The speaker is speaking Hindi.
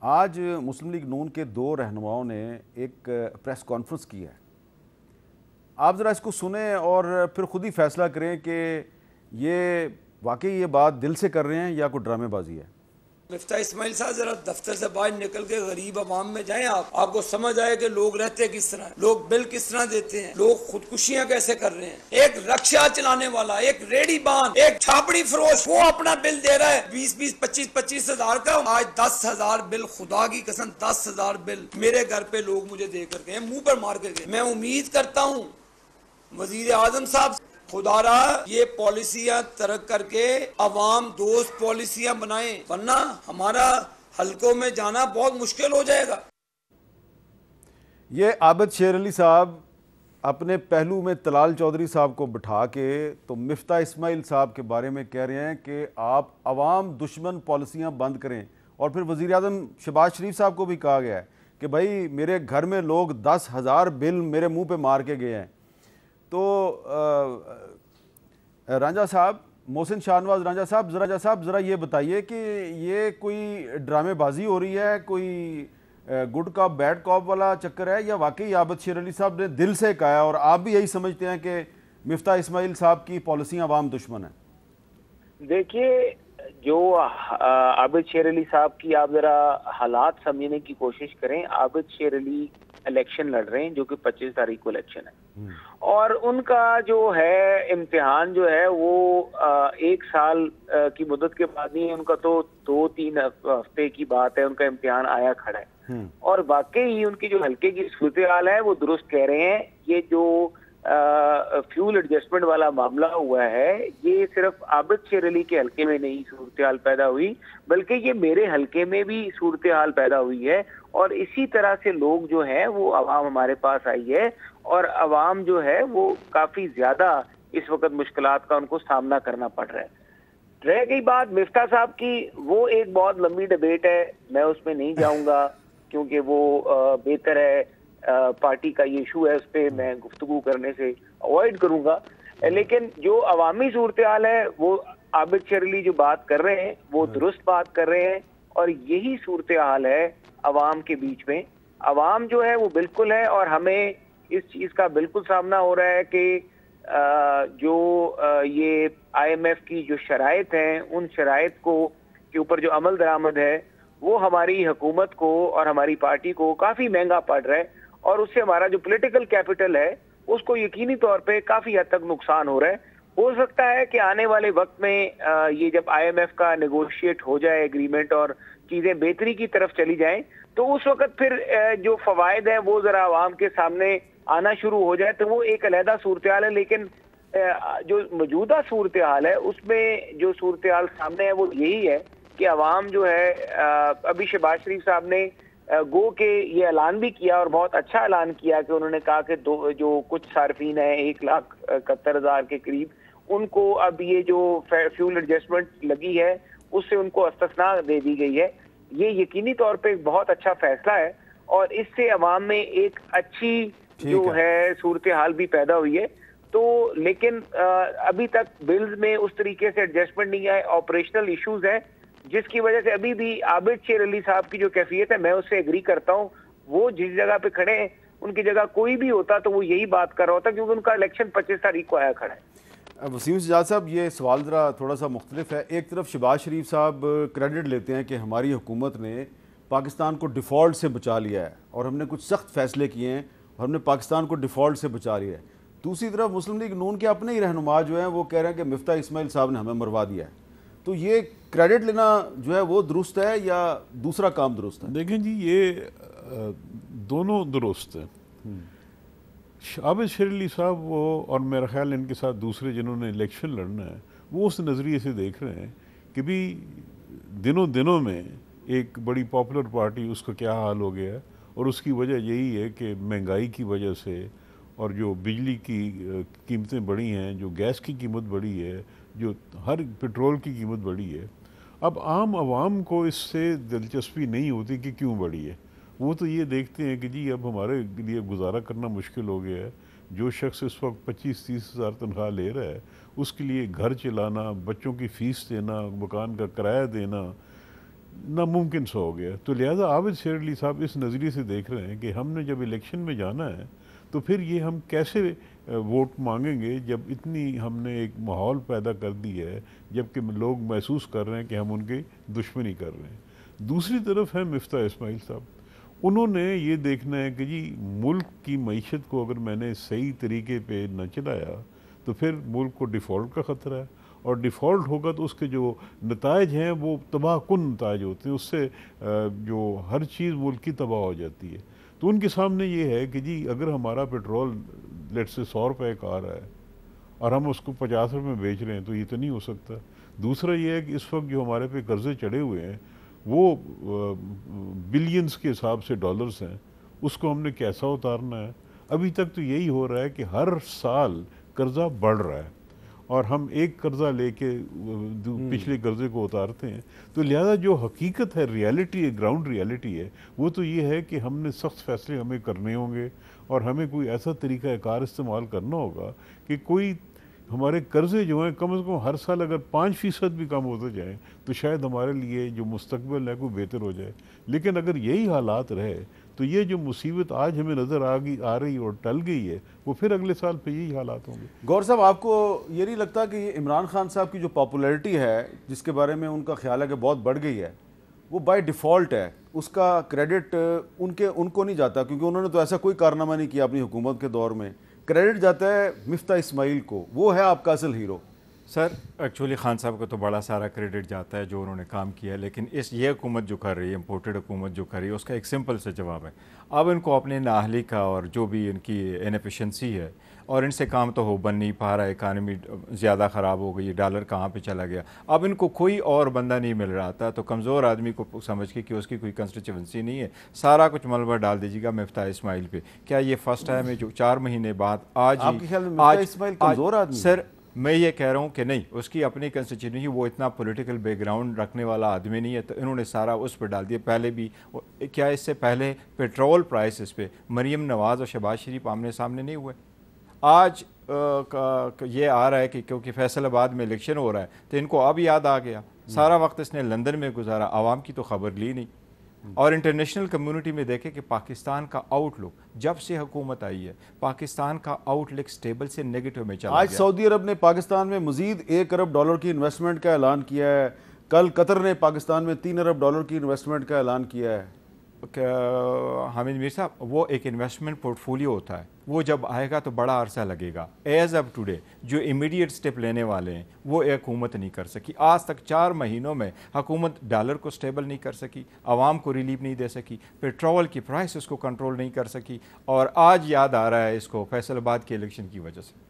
आज मुस्लिम लीग नून के दो रहनुमाओं ने एक प्रेस कॉन्फ्रेंस की है। आप ज़रा इसको सुने और फिर खुद ही फैसला करें कि ये वाकई ये बात दिल से कर रहे हैं या कोई ड्रामेबाजी है। मिफ्ता इस्माइल साहब जरा दफ्तर से बाहर निकल के गरीब आवाम में जाएं, आपको समझ आए कि लोग रहते किस तरह, लोग बिल किस तरह देते हैं, लोग खुदकुशियां कैसे कर रहे हैं। एक रक्षा चलाने वाला, एक रेडी बांध, एक छापड़ी फरोश, वो अपना बिल दे रहा है 20-20, 25-25 हजार का। आज 10,000 बिल, खुदा की कसम 10,000 बिल मेरे घर पे लोग मुझे दे कर गए, मुंह पर मार कर गए। मैं उम्मीद करता हूँ वजीर आजम साहब, खुदारा ये पॉलिसियां तरक करके अवाम दोस्त पॉलिसियां बनाएं, वरना हमारा हलकों में जाना बहुत मुश्किल हो जाएगा। ये आबिद शेर अली साहब अपने पहलू में तलाल चौधरी साहब को बिठा के तो मिफ्ता इस्माइल साहब के बारे में कह रहे हैं कि आप अवाम दुश्मन पॉलिसियां बंद करें। और फिर वज़ीर आज़म शहबाज शरीफ साहब को भी कहा गया है कि भाई मेरे घर में लोग 10,000 बिल मेरे मुंह पे मार के गए हैं। तो रांझा साहब, मोहसिन शाहनवाज रांझा साहब ज़रा ये बताइए कि ये कोई ड्रामेबाजी हो रही है, कोई गुड कॉप बैड कॉप वाला चक्कर है, या वाकई आबिद शेर अली साहब ने दिल से कहा और आप भी यही समझते हैं कि मिफ्ता इस्माइल साहब की पॉलिसियां अवाम दुश्मन है? देखिए, जो आबिद शेर अली साहब की आप जरा हालात समझने की कोशिश करें। आबिद शेर अली इलेक्शन लड़ रहे हैं, जो कि 25 तारीख को इलेक्शन है, और उनका जो है इम्तिहान जो है वो 1 साल की मुद्दत के बाद नहीं है। उनका तो 2-3 हफ्ते की बात है, उनका इम्तिहान आया खड़ा है। और वाकई ही उनकी जो हल्के की सूरत हाल है वो दुरुस्त कह रहे हैं। ये जो फ्यूल एडजस्टमेंट वाला मामला हुआ है, ये सिर्फ आबिद शेर अली के हल्के में नहीं सूरत हाल पैदा हुई, बल्कि ये मेरे हल्के में भी सूरत हाल पैदा हुई है। और इसी तरह से लोग जो हैं वो अवाम हमारे पास आई है, और अवाम जो है वो काफी ज्यादा इस वक्त मुश्किलात का उनको सामना करना पड़ रहा है। रह गई बात मिफ्ता साहब की, वो एक बहुत लंबी डिबेट है, मैं उसमें नहीं जाऊंगा क्योंकि वो बेहतर है पार्टी का ये इशू है, उस पर मैं गुफ्तगू करने से अवॉइड करूंगा। लेकिन जो अवामी सूरत हाल है वो आबिद शेर अली जो बात कर रहे हैं वो दुरुस्त बात कर रहे हैं, और यही सूरत हाल है अवाम के बीच में। अवाम जो है वो बिल्कुल है, और हमें इस चीज का बिल्कुल सामना हो रहा है कि जो ये IMF की जो शराइत हैं, उन शराइत को के ऊपर जो अमल दरामद है वो हमारी हुकूमत को और हमारी पार्टी को काफी महंगा पड़ रहा है, और उससे हमारा जो पॉलिटिकल कैपिटल है उसको यकीनी तौर पे काफी हद तक नुकसान हो रहा है। हो सकता है कि आने वाले वक्त में ये जब IMF का नेगोशिएट हो जाए एग्रीमेंट और चीजें बेहतरी की तरफ चली जाएं, तो उस वक्त फिर जो फवायद है वो जरा आवाम के सामने आना शुरू हो जाए, तो वो एक अलहदा सूरत हाल है। लेकिन जो मौजूदा सूरत हाल है उसमें जो सूरत हाल सामने है वो यही है कि अवाम जो है, अभी शहबाज शरीफ साहब ने गो के ये ऐलान भी किया, और बहुत अच्छा ऐलान किया कि उन्होंने कहा कि जो कुछ सार्फिन है 1,71,000 के करीब, उनको अब ये जो फ्यूल एडजस्टमेंट लगी है उससे उनको इस्तिस्ना दे दी गई है। ये यकीनी तौर पे एक बहुत अच्छा फैसला है, और इससे अवाम में एक अच्छी जो है सूरत हाल भी पैदा हुई है। तो लेकिन अभी तक बिल्स में उस तरीके से एडजस्टमेंट नहीं आए, ऑपरेशनल इश्यूज है, जिसकी वजह से अभी भी आबिद शेर अली साहब की जो कैफियत है मैं उससे एग्री करता हूँ। वो जिस जगह पे खड़े हैं उनकी जगह कोई भी होता तो वो यही बात कर रहा होता, क्योंकि उनका इलेक्शन 25 तारीख को आया खड़ा है। वसीम सजाद साहब, ये सवाल ज़रा थोड़ा सा मुख्तलिफ है। एक तरफ शहबाज शरीफ साहब क्रेडिट लेते हैं कि हमारी हुकूमत ने पाकिस्तान को डिफ़ॉल्ट से बचा लिया है और हमने कुछ सख्त फैसले किए हैं और हमने पाकिस्तान को डिफ़ॉल्ट से बचा लिया है। दूसरी तरफ मुस्लिम लीग नून के अपने ही रहनुमा जो हैं वो कह रहे हैं कि मिफ्ता इस्माइल साहब ने हमें मरवा दिया है। तो ये क्रेडिट लेना जो है वो दुरुस्त है या दूसरा काम दुरुस्त है? देखें जी, ये दोनों दुरुस्त है। आबिद शेर अली साहब वो, और मेरा ख्याल इनके साथ दूसरे जिन्होंने इलेक्शन लड़ना है, वो उस नज़रिए से देख रहे हैं कि भी दिनों दिनों में एक बड़ी पॉपुलर पार्टी उसका क्या हाल हो गया है, और उसकी वजह यही है कि महंगाई की वजह से, और जो बिजली की कीमतें बढ़ी हैं, जो गैस की कीमत बढ़ी है, जो हर पेट्रोल की कीमत बढ़ी है। अब आम आवाम को इससे दिलचस्पी नहीं होती कि क्यों बढ़ी है। वो तो ये देखते हैं कि जी अब हमारे लिए गुजारा करना मुश्किल हो गया है। जो शख्स इस वक्त 25-30 हज़ार तनख्वाह ले रहा है, उसके लिए घर चलाना, बच्चों की फ़ीस देना, मकान का किराया देना, नामुमकिन सा हो गया। तो लिहाजा आबिद शेर अली साहब इस नज़रिए से देख रहे हैं कि हमने जब इलेक्शन में जाना है तो फिर ये हम कैसे वोट मांगेंगे जब इतनी हमने एक माहौल पैदा कर दी है, जबकि लोग महसूस कर रहे हैं कि हम उनकी दुश्मनी कर रहे हैं। दूसरी तरफ है मिफ्ता इस्माइल साहब, उन्होंने ये देखना है कि जी मुल्क की मईशत को अगर मैंने सही तरीके पे न चलाया तो फिर मुल्क को डिफ़ॉल्ट का ख़तरा है, और डिफ़ॉल्ट होगा तो उसके जो नताइज हैं वो तबाहकुन नताइज होते हैं, उससे जो हर चीज़ मुल्क की तबाह हो जाती है। तो उनके सामने ये है कि जी अगर हमारा पेट्रोल लेट से 100 रुपये का आ रहा है और हम उसको 50 रुपये में बेच रहे हैं तो ये तो नहीं हो सकता। दूसरा ये है कि इस वक्त जो हमारे पे कर्ज़े चढ़े हुए हैं वो बिलियंस के हिसाब से डॉलर्स हैं, उसको हमने कैसा उतारना है। अभी तक तो यही हो रहा है कि हर साल कर्ज़ा बढ़ रहा है और हम एक कर्ज़ा लेके पिछले कर्ज़े को उतारते हैं। तो लिहाजा जो हकीकत है, रियलिटी है, ग्राउंड रियलिटी है, वो तो ये है कि हमने सख्त फैसले हमें करने होंगे और हमें कोई ऐसा तरीका कार इस्तेमाल करना होगा कि कोई हमारे कर्ज़े जो हैं कम से कम हर साल अगर 5% भी कम होते जाएं तो शायद हमारे लिए जो मुस्तकबिल है कोई बेहतर हो जाए। लेकिन अगर यही हालात रहे तो ये जो मुसीबत आज हमें नज़र आ रही और टल गई है वो फिर अगले साल पे यही हालात होंगे। गौर साहब, आपको ये नहीं लगता कि ये इमरान खान साहब की जो पॉपुलैरिटी है, जिसके बारे में उनका ख्याल है कि बहुत बढ़ गई है, वो बाय डिफ़ॉल्ट है, उसका क्रेडिट उनको नहीं जाता, क्योंकि उन्होंने तो ऐसा कोई कारनामा नहीं किया अपनी हुकूमत के दौर में। क्रेडिट जाता है मिफ्ता इस्माइल को, वो है आपका असल हीरो। सर एक्चुअली खान साहब को तो बड़ा सारा क्रेडिट जाता है जो उन्होंने काम किया है, लेकिन ये हुकूमत जो कर रही है, इम्पोर्टेड हुकूमत जो कर रही है, उसका एक सिंपल सा जवाब है। अब इनको अपने नाअहली का और जो भी इनकी इनएफिशिएंसी है, और इनसे काम तो हो बन नहीं पा रहा है, इकानमी ज़्यादा ख़राब हो गई, डॉलर कहाँ पे चला गया, अब इनको कोई और बंदा नहीं मिल रहा था, तो कमज़ोर आदमी को समझ के कि उसकी कोई कंस्टिट्यूंसी नहीं है, सारा कुछ मलबा डाल दीजिएगा मिफ्ता इस्माइल पे। क्या ये फर्स्ट टाइम है जो 4 महीने बाद आज आपके ख्याल में मिफ्ता इस्माइल कमज़ोर आदमी? सर मैं ये कह रहा हूँ कि नहीं, उसकी अपनी कंस्टिट्यूंसी, वो इतना पॉलिटिकल बैकग्राउंड रखने वाला आदमी नहीं है, तो इन्होंने सारा उस पर डाल दिया। पहले भी क्या इससे पहले पेट्रोल प्राइसेस पे मरीम नवाज़ और शहबाज शरीफ आमने सामने नहीं हुए? आज ये आ रहा है कि क्योंकि फैसलाबाद में इलेक्शन हो रहा है तो इनको अब याद आ गया। सारा वक्त इसने लंदन में गुजारा, आवाम की तो खबर ली नहीं। और इंटरनेशनल कम्युनिटी में देखें कि पाकिस्तान का आउटलुक जब से हुकूमत आई है, पाकिस्तान का आउटलुक स्टेबल से नेगेटिव में चला आज गया। सऊदी अरब ने पाकिस्तान में मजीद 1 अरब डॉलर की इन्वेस्टमेंट का ऐलान किया है। कल कतर ने पाकिस्तान में 3 अरब डॉलर की इन्वेस्टमेंट का ऐलान किया है। हामिद मीर साहब, वो एक इन्वेस्टमेंट पोर्टफोलियो होता है, वो जब आएगा तो बड़ा अरसा लगेगा। एज ऑफ टुडे जो इमीडिएट स्टेप लेने वाले हैं वो एक हुकूमत नहीं कर सकी। आज तक 4 महीनों में हुकूमत डॉलर को स्टेबल नहीं कर सकी, आवाम को रिलीफ नहीं दे सकी, पेट्रोल की प्राइस को कंट्रोल नहीं कर सकी, और आज याद आ रहा है इसको फैसलाबाद के इलेक्शन की वजह से।